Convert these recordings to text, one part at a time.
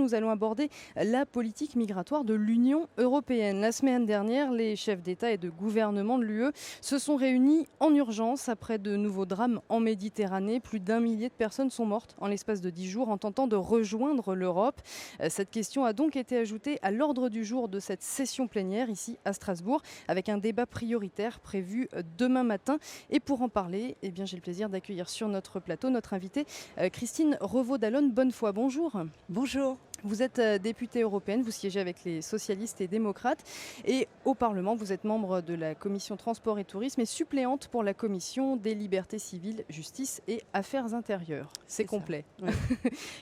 nous allons aborder la politique migratoire de l'Union européenne. La semaine dernière, les chefs d'État et de gouvernement de l'UE se sont réunis en urgence après de nouveaux drames en Méditerranée. Plus d'1 millier de personnes sont mortes en l'espace de 10 jours en tentant de rejoindre l'Europe. Cette question a donc été ajoutée à l'ordre du jour de cette session plénière ici à Strasbourg, avec un débat prioritaire prévu demain matin. Et pour en parler, j'ai le plaisir d'accueillir sur notre plateau notre invitée Christine Revaud-Dallon. Bonnefoy, bonjour. Bonjour. Vous êtes députée européenne, vous siégez avec les socialistes et démocrates et au Parlement, vous êtes membre de la commission transport et tourisme et suppléante pour la commission des libertés civiles, justice et affaires intérieures. C'est complet. Oui.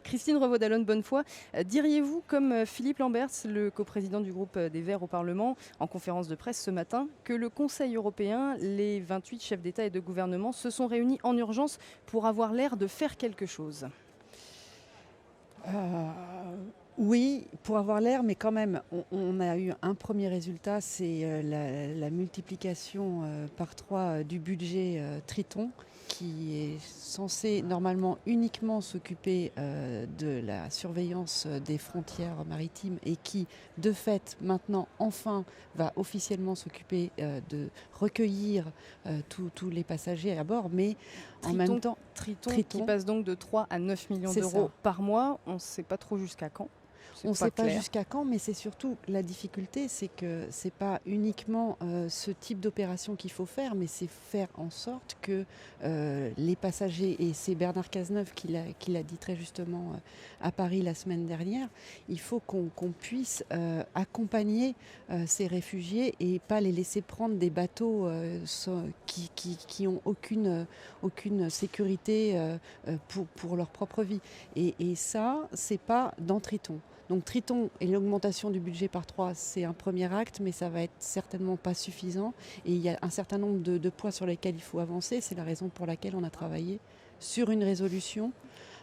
Christine Revaud-Dallon, Bonnefoy, diriez-vous, comme Philippe Lamberts, le coprésident du groupe des Verts au Parlement, en conférence de presse ce matin, que le Conseil européen, les 28 chefs d'État et de gouvernement se sont réunis en urgence pour avoir l'air de faire quelque chose ? Oui, pour avoir l'air, mais quand même, on a eu un premier résultat, c'est la multiplication par 3 du budget Triton, qui est censé normalement uniquement s'occuper de la surveillance des frontières maritimes et qui, de fait, maintenant, enfin, va officiellement s'occuper de recueillir tous les passagers à bord, mais en même temps... Triton qui passe donc de 3 à 9 millions d'euros par mois. On ne sait pas trop jusqu'à quand. On ne sait pas jusqu'à quand, mais c'est surtout la difficulté, c'est que ce n'est pas uniquement ce type d'opération qu'il faut faire, mais c'est faire en sorte que les passagers, et c'est Bernard Cazeneuve qui l'a dit très justement à Paris la semaine dernière, il faut qu'on puisse accompagner ces réfugiés et pas les laisser prendre des bateaux qui ont aucune sécurité pour leur propre vie. Et ça, c'est pas dans Triton. Donc Triton et l'augmentation du budget par 3, c'est un premier acte, mais ça va être certainement pas suffisant. Et il y a un certain nombre de points sur lesquels il faut avancer. C'est la raison pour laquelle on a travaillé sur une résolution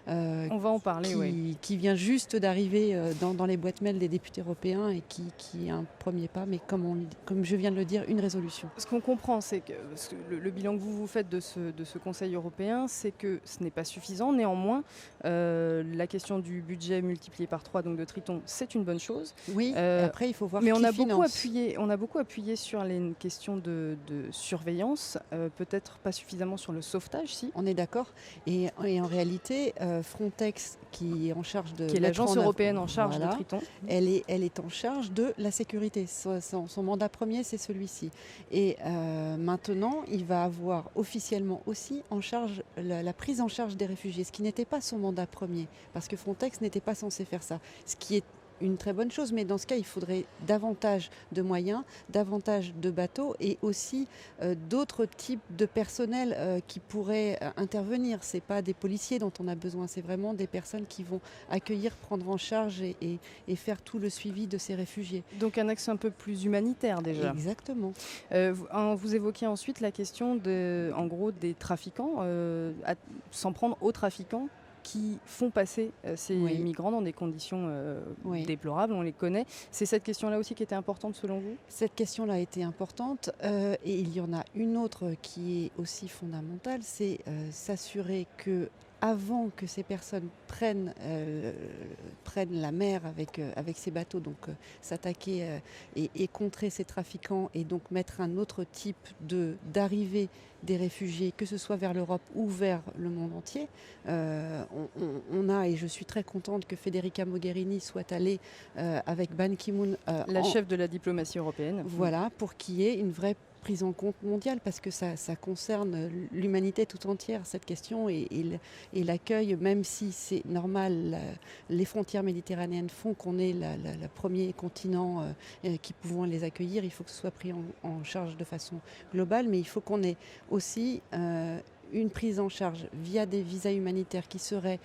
on va en parler, qui vient juste d'arriver dans les boîtes mail des députés européens et qui est un premier pas, mais comme je viens de le dire, une résolution. Ce qu'on comprend, c'est que le bilan que vous faites de ce Conseil européen, c'est que ce n'est pas suffisant. Néanmoins, la question du budget multiplié par 3, donc de Triton, c'est une bonne chose. Oui, après il faut voir mais qui finance. On a beaucoup appuyé sur les questions de surveillance, peut-être pas suffisamment sur le sauvetage, si. On est d'accord. Et en réalité, Frontex, qui est en charge de... Qui est l'agence européenne en charge de Triton. Elle est en charge de la sécurité. Son mandat premier, c'est celui-ci. Et maintenant, il va avoir officiellement aussi en charge la prise en charge des réfugiés, ce qui n'était pas son mandat premier, parce que Frontex n'était pas censé faire ça. Ce qui est une très bonne chose, mais dans ce cas, il faudrait davantage de moyens, davantage de bateaux et aussi d'autres types de personnel qui pourraient intervenir. Ce n'est pas des policiers dont on a besoin, c'est vraiment des personnes qui vont accueillir, prendre en charge et faire tout le suivi de ces réfugiés. Donc un axe un peu plus humanitaire déjà. Exactement. Vous évoquez ensuite la question des trafiquants, s'en prendre aux trafiquants qui font passer ces migrants dans des conditions déplorables, on les connaît. C'est cette question-là aussi qui était importante selon vous ? Cette question-là a été importante et il y en a une autre qui est aussi fondamentale, c'est s'assurer que avant que ces personnes prennent la mer avec ces bateaux, donc s'attaquer et contrer ces trafiquants et donc mettre un autre type d'arrivée des réfugiés, que ce soit vers l'Europe ou vers le monde entier. On a, et je suis très contente que Federica Mogherini soit allée avec Ban Ki-moon... la chef de la diplomatie européenne. Voilà, pour qu'il y ait une vraie prise en compte mondiale, parce que ça concerne l'humanité tout entière, cette question, et l'accueil, même si c'est normal, les frontières méditerranéennes font qu'on est le premier continent qui pouvons les accueillir, il faut que ce soit pris en charge de façon globale, mais il faut qu'on ait aussi une prise en charge via des visas humanitaires qui seraient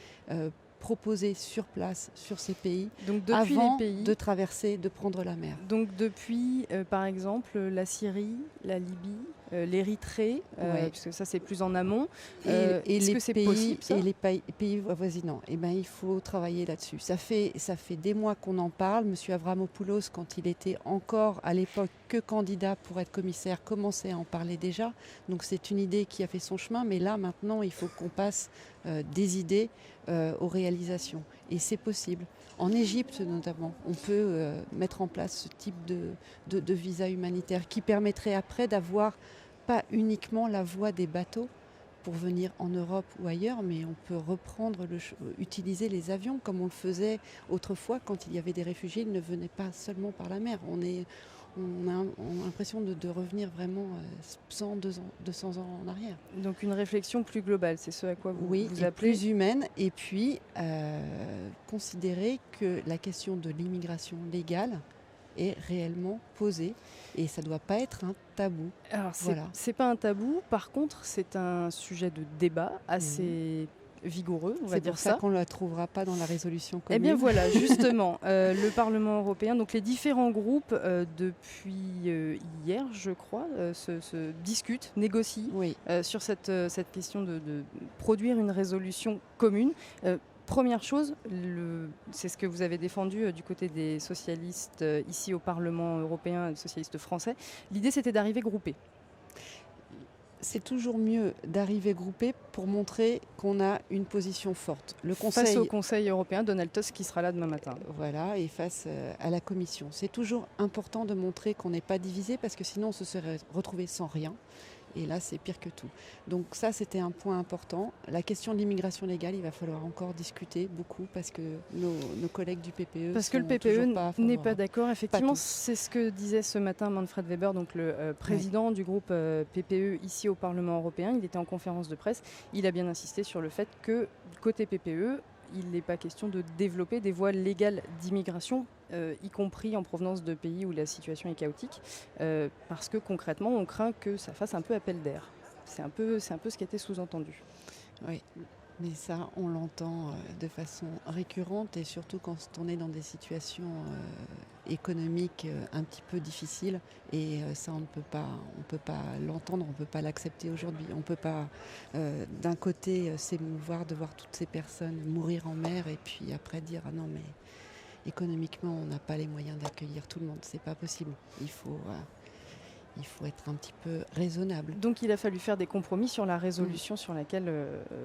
proposés sur place, sur ces pays, donc avant de traverser, de prendre la mer. Donc depuis, par exemple, la Syrie, la Libye, l'Érythrée, puisque ça c'est plus en amont. Est-ce que c'est possible, ça ? Et les pays voisinants. Eh ben, il faut travailler là-dessus. Ça fait des mois qu'on en parle. Monsieur Avramopoulos, quand il était encore à l'époque que candidat pour être commissaire, commençait à en parler déjà. Donc c'est une idée qui a fait son chemin. Mais là, maintenant, il faut qu'on passe des idées aux réalisations. Et c'est possible. En Égypte notamment, on peut mettre en place ce type de visa humanitaire qui permettrait après d'avoir pas uniquement la voie des bateaux pour venir en Europe ou ailleurs, mais on peut utiliser les avions comme on le faisait autrefois quand il y avait des réfugiés. Ils ne venaient pas seulement par la mer. On a l'impression de revenir vraiment 100, 200 ans en arrière. Donc une réflexion plus globale, c'est ce à quoi vous Oui, vous et appelez. plus humaine. Et puis, considérer que la question de l'immigration légale est réellement posée. Et ça ne doit pas être un tabou. Alors, Voilà. c'est pas un tabou, par contre, c'est un sujet de débat assez vigoureux, on va C'est dire pour ça qu'on ne la trouvera pas dans la résolution commune. Eh bien voilà, justement, le Parlement européen, donc les différents groupes, depuis hier, je crois, se discutent, négocient Oui. sur cette question de produire une résolution commune. Première chose, c'est ce que vous avez défendu du côté des socialistes ici au Parlement européen, socialistes français. L'idée, c'était d'arriver groupés. C'est toujours mieux d'arriver groupé pour montrer qu'on a une position forte. Le Conseil, face au Conseil européen, Donald Tusk qui sera là demain matin. Voilà, et face à la Commission. C'est toujours important de montrer qu'on n'est pas divisé parce que sinon on se serait retrouvé sans rien. Et là, c'est pire que tout. Donc ça, c'était un point important. La question de l'immigration légale, il va falloir encore discuter beaucoup parce que nos collègues du PPE parce que le PPE n'est pas d'accord. Effectivement, tous. c'est ce que disait ce matin Manfred Weber, donc le président du groupe PPE ici au Parlement européen. Il était en conférence de presse. Il a bien insisté sur le fait que côté PPE, il n'est pas question de développer des voies légales d'immigration, y compris en provenance de pays où la situation est chaotique, parce que concrètement, on craint que ça fasse un peu appel d'air. C'est un peu ce qui a été sous-entendu. Oui, mais ça, on l'entend de façon récurrente et surtout quand on est dans des situations économiques un petit peu difficiles. Et ça, on ne peut pas l'entendre, on ne peut pas l'accepter aujourd'hui. On ne peut pas, d'un côté, s'émouvoir de voir toutes ces personnes mourir en mer et puis après dire « Ah non, mais économiquement, on n'a pas les moyens d'accueillir tout le monde. C'est pas possible. Il faut être un petit peu raisonnable. » Donc il a fallu faire des compromis sur la résolution sur laquelle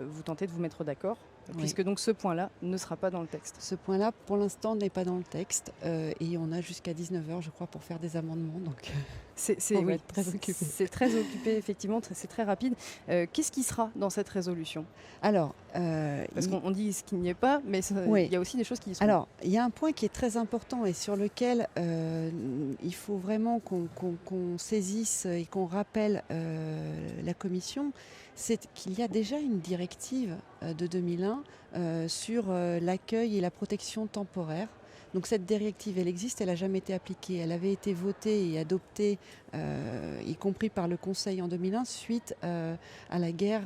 vous tentez de vous mettre d'accord, puisque donc ce point-là ne sera pas dans le texte. Ce point-là, pour l'instant, n'est pas dans le texte et on a jusqu'à 19h, je crois, pour faire des amendements. Donc c'est très occupé, effectivement, c'est très rapide. Qu'est-ce qui sera dans cette résolution ? Alors, parce qu'on dit ce qu'il n'y est pas, mais il y a aussi des choses qui y sont. Alors, il y a un point qui est très important et sur lequel il faut vraiment qu'on saisisse et qu'on rappelle la Commission, c'est qu'il y a déjà une directive de 2001 sur l'accueil et la protection temporaire. Donc cette directive, elle existe, elle n'a jamais été appliquée. Elle avait été votée et adoptée, y compris par le Conseil en 2001, suite à la guerre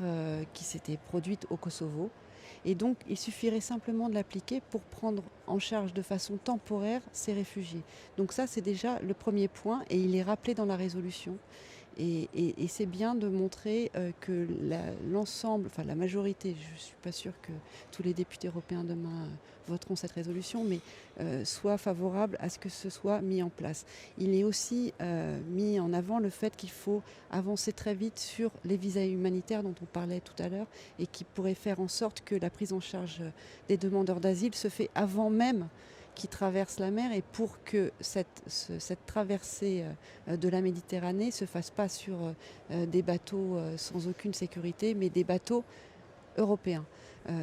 qui s'était produite au Kosovo. Et donc, il suffirait simplement de l'appliquer pour prendre en charge de façon temporaire ces réfugiés. Donc ça, c'est déjà le premier point et il est rappelé dans la résolution. Et c'est bien de montrer que l'ensemble, enfin la majorité, je ne suis pas sûre que tous les députés européens demain voteront cette résolution, mais soient favorables à ce que ce soit mis en place. Il est aussi mis en avant le fait qu'il faut avancer très vite sur les visas humanitaires dont on parlait tout à l'heure et qui pourraient faire en sorte que la prise en charge des demandeurs d'asile se fait avant même qui traversent la mer et pour que cette traversée de la Méditerranée ne se fasse pas sur des bateaux sans aucune sécurité, mais des bateaux européens.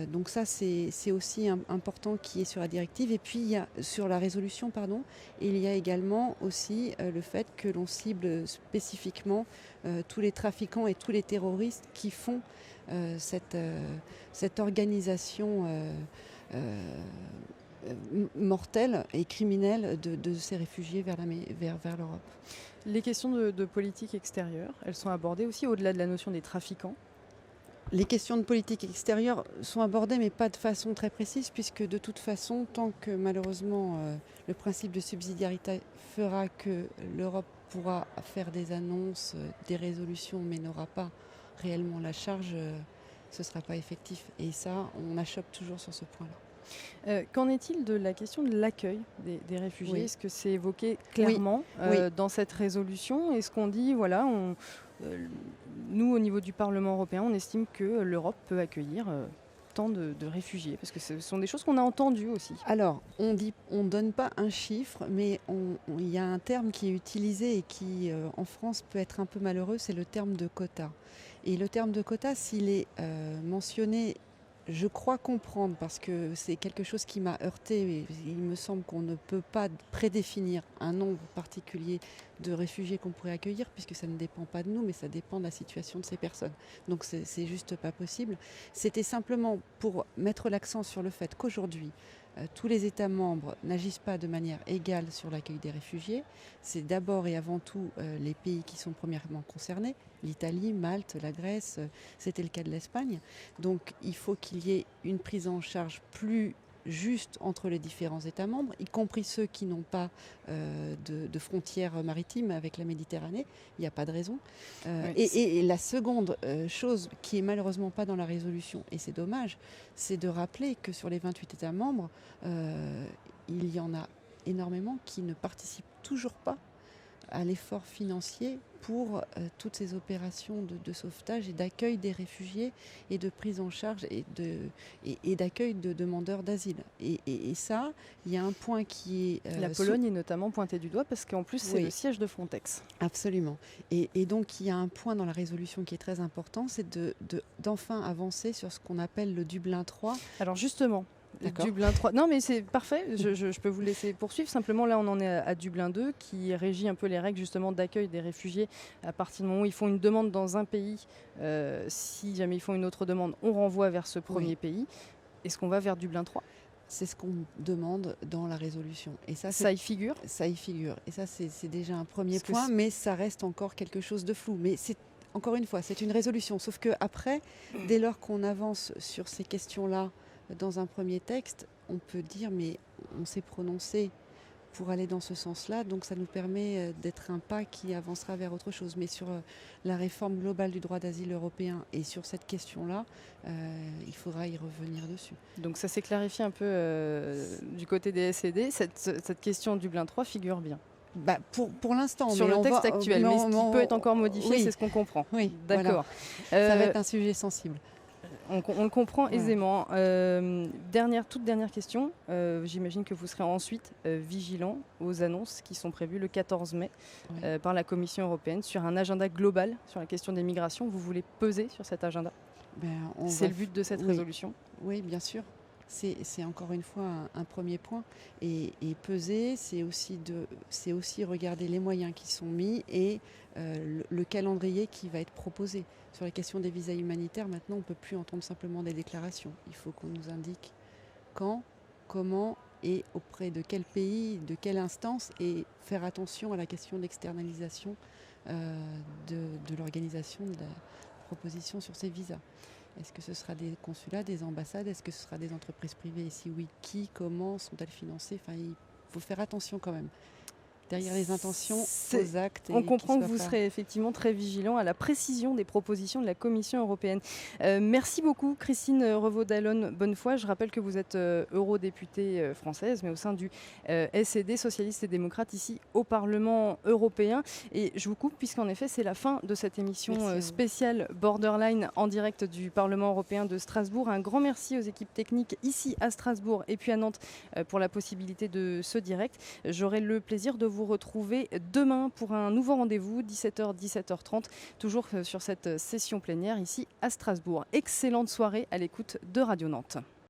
Donc ça, c'est aussi important qui est sur la directive. Et puis, sur la résolution, il y a également aussi le fait que l'on cible spécifiquement tous les trafiquants et tous les terroristes qui font cette organisation mortelle et criminelle de ces réfugiés vers l'Europe. Les questions de politique extérieure, elles sont abordées aussi au-delà de la notion des trafiquants. Les questions de politique extérieure sont abordées, mais pas de façon très précise, puisque de toute façon, tant que malheureusement le principe de subsidiarité fera que l'Europe pourra faire des annonces, des résolutions, mais n'aura pas réellement la charge, ce ne sera pas effectif. Et ça, on achoppe toujours sur ce point-là. Qu'en est-il de la question de l'accueil des réfugiés ? Oui. Est-ce que c'est évoqué clairement dans cette résolution ? Est-ce qu'on dit, voilà, nous, au niveau du Parlement européen, on estime que l'Europe peut accueillir tant de réfugiés? Parce que ce sont des choses qu'on a entendues aussi. Alors, on donne pas un chiffre, mais il y a un terme qui est utilisé et qui, en France, peut être un peu malheureux, c'est le terme de quota. Et le terme de quota, s'il est mentionné, je crois comprendre, parce que c'est quelque chose qui m'a heurté. Il me semble qu'on ne peut pas prédéfinir un nombre particulier de réfugiés qu'on pourrait accueillir, puisque ça ne dépend pas de nous, mais ça dépend de la situation de ces personnes. Donc c'est juste pas possible. C'était simplement pour mettre l'accent sur le fait qu'aujourd'hui, tous les États membres n'agissent pas de manière égale sur l'accueil des réfugiés. C'est d'abord et avant tout les pays qui sont premièrement concernés, l'Italie, Malte, la Grèce, c'était le cas de l'Espagne. Donc il faut qu'il y ait une prise en charge plus juste entre les différents États membres, y compris ceux qui n'ont pas de frontières maritimes avec la Méditerranée. Il n'y a pas de raison. Oui. Et la seconde chose qui est malheureusement pas dans la résolution, et c'est dommage, c'est de rappeler que sur les 28 États membres, il y en a énormément qui ne participent toujours pas à l'effort financier pour toutes ces opérations de sauvetage et d'accueil des réfugiés et de prise en charge et d'accueil de demandeurs d'asile. Et ça, il y a un point qui est... La Pologne est notamment pointée du doigt parce qu'en plus c'est le siège de Frontex. Absolument. Et donc il y a un point dans la résolution qui est très important, c'est d'enfin avancer sur ce qu'on appelle le Dublin 3. Alors justement, D'accord. Dublin 3. Non, mais c'est parfait. Je peux vous laisser poursuivre. Simplement, là, on en est à Dublin 2, qui régit un peu les règles justement d'accueil des réfugiés. À partir du moment où ils font une demande dans un pays, si jamais ils font une autre demande, on renvoie vers ce premier pays. Est-ce qu'on va vers Dublin 3 ? C'est ce qu'on demande dans la résolution. Et ça y figure ? Ça y figure. Et ça, c'est déjà un premier point, mais ça reste encore quelque chose de flou. Mais c'est encore une fois, c'est une résolution. Sauf qu'après, dès lors qu'on avance sur ces questions-là, dans un premier texte, on peut dire, mais on s'est prononcé pour aller dans ce sens-là, donc ça nous permet d'être un pas qui avancera vers autre chose. Mais sur la réforme globale du droit d'asile européen et sur cette question-là, il faudra y revenir dessus. Donc ça s'est clarifié un peu du côté des SED. Cette question Dublin 3 figure bien. Pour l'instant. Sur le texte actuel, mais ce qui peut être encore modifié, c'est ce qu'on comprend. Oui, d'accord. Voilà. Ça va être un sujet sensible. On le comprend aisément. Toute dernière question. J'imagine que vous serez ensuite vigilant aux annonces qui sont prévues le 14 mai par la Commission européenne sur un agenda global sur la question des migrations. Vous voulez peser sur cet agenda ? C'est le but de cette résolution ? Oui, bien sûr. C'est encore une fois un premier point. Et peser, c'est aussi regarder les moyens qui sont mis et le calendrier qui va être proposé. Sur la question des visas humanitaires, maintenant, on ne peut plus entendre simplement des déclarations. Il faut qu'on nous indique quand, comment et auprès de quel pays, de quelle instance, et faire attention à la question d'externalisation de l'organisation de la proposition sur ces visas. Est-ce que ce sera des consulats, des ambassades ? Est-ce que ce sera des entreprises privées ? Et si oui, qui, comment sont-elles financées ? Enfin, il faut faire attention quand même. Derrière les intentions, aux actes. On comprend que vous serez effectivement très vigilant à la précision des propositions de la Commission européenne. Merci beaucoup Christine Revaud-Dallon-Bonnefoy. Je rappelle que vous êtes eurodéputée française, mais au sein du SED, Socialistes et Démocrates, ici au Parlement européen. Et je vous coupe puisqu'en effet c'est la fin de cette émission spéciale Borderline en direct du Parlement européen de Strasbourg. Un grand merci aux équipes techniques ici à Strasbourg et puis à Nantes pour la possibilité de ce direct. J'aurai le plaisir de vous retrouver demain pour un nouveau rendez-vous, 17h, 17h30, toujours sur cette session plénière ici à Strasbourg. Excellente soirée à l'écoute de Radio Nantes.